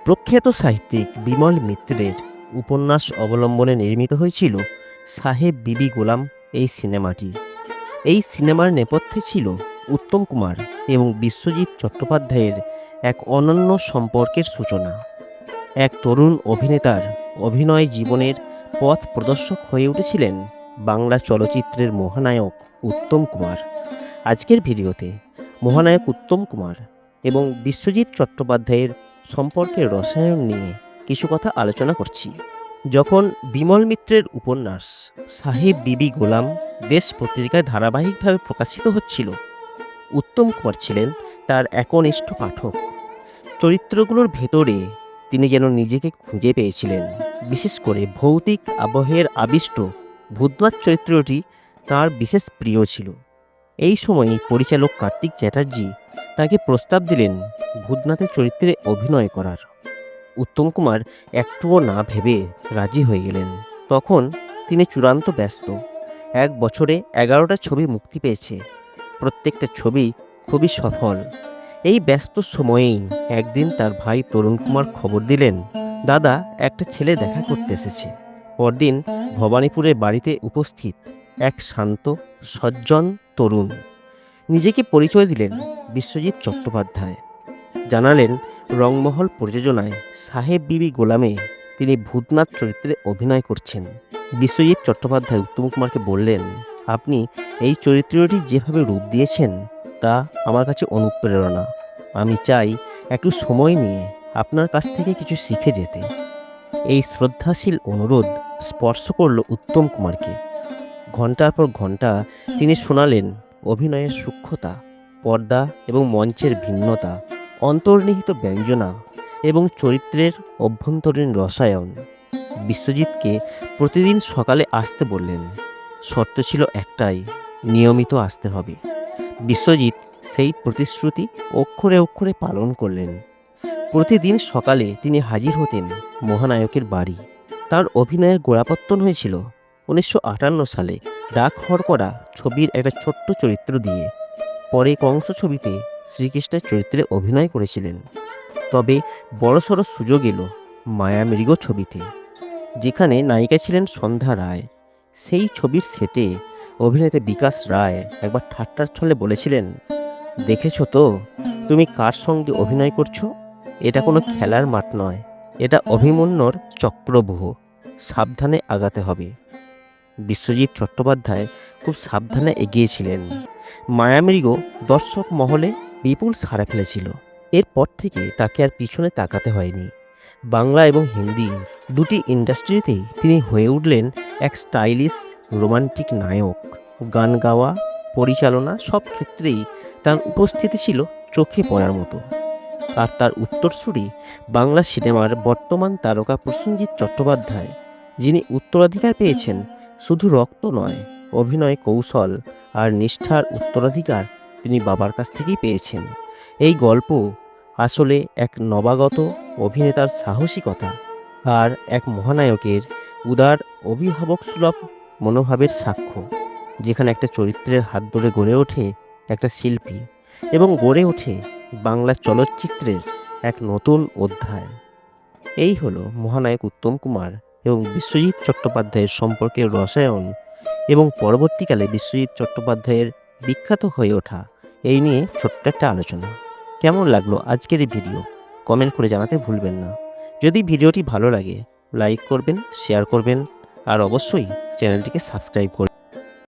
প্রখ্যাত সাহিত্যিক বিমল মিত্রের উপন্যাস অবলম্বনে নির্মিত হয়েছিল সাহেব বিবি গোলাম এই সিনেমাটি। এই সিনেমার নেপথ্যে ছিল উত্তম কুমার এবং বিশ্বজিৎ চট্টোপাধ্যায়ের এক অনন্য সম্পর্কের সূচনা। এক তরুণ অভিনেতার অভিনয় জীবনের পথ প্রদর্শক হয়ে উঠেছিলেন বাংলা চলচ্চিত্রের মহানায়ক উত্তম কুমার। আজকের ভিডিওতে মহানায়ক উত্তম কুমার এবং বিশ্বজিৎ চট্টোপাধ্যায়ের সম্পর্কের রসায়ন নিয়ে কিছু কথা আলোচনা করছি। যখন বিমল মিত্রের উপন্যাস সাহেব বিবি গোলাম দেশ পত্রিকায় ধারাবাহিকভাবে প্রকাশিত হচ্ছিল, উত্তম কুমার ছিলেন তার একনিষ্ঠ পাঠক। চরিত্রগুলোর ভেতরে তিনি যেন নিজেকে খুঁজে পেয়েছিলেন। বিশেষ করে ভৌতিক আবহের আবিষ্ট ভূতনাথ চরিত্রটি তার বিশেষ প্রিয় ছিল। এই সময়ই পরিচালক কার্তিক চ্যাটার্জি তাকে প্রস্তাব দিলেন ভূতনাথের চরিত্রে অভিনয় করার। উত্তম কুমার একটুও না ভেবে রাজি হয়ে গেলেন। তখন তিনি চূড়ান্ত ব্যস্ত। এক বছরে 11টা ছবি মুক্তি পেয়েছে, প্রত্যেকটা ছবি খুবই সফল। এই ব্যস্ত সময়েই একদিন তার ভাই তরুণ কুমার খবর দিলেন, দাদা, একটা ছেলে দেখা করতে এসেছে। পরদিন ভবানীপুরের বাড়িতে উপস্থিত এক শান্ত সজ্জন তরুণ নিজেকে পরিচয় দিলেন বিশ্বজিৎ চট্টোপাধ্যায়। জানালেন রংমহল প্রযোজনায় সাহেব বিবি গোলামে তিনি ভূতনাথ চরিত্রে অভিনয় করছেন। বিশ্বজিৎ চট্টোপাধ্যায় উত্তম কুমারকে বললেন, আপনি এই চরিত্রটি যেভাবে রূপ দিয়েছেন তা আমার কাছে অনুপ্রেরণা। আমি চাই একটু সময় নিয়ে আপনার কাছ থেকে কিছু শিখে যেতে। এই শ্রদ্ধাশীল অনুরোধ স্পর্শ করল উত্তম কুমারকে। ঘণ্টার পর ঘণ্টা তিনি শোনালেন অভিনয়ের সূক্ষ্মতা, পর্দা এবং মঞ্চের ভিন্নতা, অন্তর্নিহিত ব্যঞ্জনা এবং চরিত্রের অভ্যন্তরীণ রসায়ন। বিশ্বজিৎকে প্রতিদিন সকালে আসতে বললেন। শর্ত ছিল একটাই, নিয়মিত আসতে হবে। বিশ্বজিৎ সেই প্রতিশ্রুতি অক্ষরে অক্ষরে পালন করলেন। প্রতিদিন সকালে তিনি হাজির হতেন মহানায়কের বাড়ি। তার অভিনয়ের গোড়াপত্তন হয়েছিল 1958 সালে ডাক হরকরা ছবির একটা ছোট্ট চরিত্র দিয়ে। পরে কংস ছবিতে শ্রীকৃষ্ণের চরিত্রে অভিনয় করেছিলেন। তবে বড়সড় সুযোগ এলো মায়ামৃগ ছবিতে, যেখানে নায়িকা ছিলেন সন্ধ্যা রায়। সেই ছবির সেটে অভিনেতা বিকাশ রায় একবার ঠাট্টার ছলে বলেছিলেন, দেখেছো তো তুমি কার সঙ্গে অভিনয় করছো? এটা কোনো খেলার মাঠ নয়, এটা অভিমন্যুর চক্রব্যূহ, সাবধানে আগাতে হবে। বিশ্বজিৎ চট্টোপাধ্যায় খুব সাবধানে এগিয়েছিলেন। মায়ামৃগ দর্শক মহলে বিপুল সাড়া ফেলেছিল। এরপর থেকে তাকে আর পিছনে তাকাতে হয়নি। বাংলা এবং হিন্দি দুটি ইন্ডাস্ট্রিতেই তিনি হয়ে উঠলেন এক স্টাইলিশ রোমান্টিক নায়ক। গান গাওয়া, পরিচালনা সব ক্ষেত্রেই তার উপস্থিতি ছিল চোখে পড়ার মতো। আর তার উত্তরসূরি বাংলা সিনেমার বর্তমান তারকা প্রসেনজিৎ চট্টোপাধ্যায়, যিনি উত্তরাধিকার পেয়েছেন শুধু রক্ত নয়, অভিনয় কৌশল আর নিষ্ঠার উত্তরাধিকার তিনি বাবার কাছ থেকেই পেয়েছেন। এই গল্প আসলে এক নবাগত অভিনেতার সাহসিকতা আর এক মহানায়কের উদার অভিভাবকসুলভ মনোভাবের সাক্ষ্য, যেখানে একটা চরিত্রের হাত ধরে গড়ে ওঠে একটা শিল্পী এবং গড়ে ওঠে বাংলা চলচ্চিত্রের এক নতুন অধ্যায়। এই হলো মহানায়ক উত্তম কুমার এবং বিশ্বজিৎ চট্টোপাধ্যায়ের সম্পর্কের রসায়ন এবং পরবর্তীকালে বিশ্বজিৎ চট্টোপাধ্যায়ের বিখ্যাত হয়ে ওঠা এই নিয়ে ছোট্ট একটা আলোচনা। কেমন লাগলো আজকের এই ভিডিও কমেন্ট করে জানাতে ভুলবেন না। যদি ভিডিওটি ভালো লাগে লাইক করবেন, শেয়ার করবেন আর অবশ্যই চ্যানেলটিকে সাবস্ক্রাইব করবেন।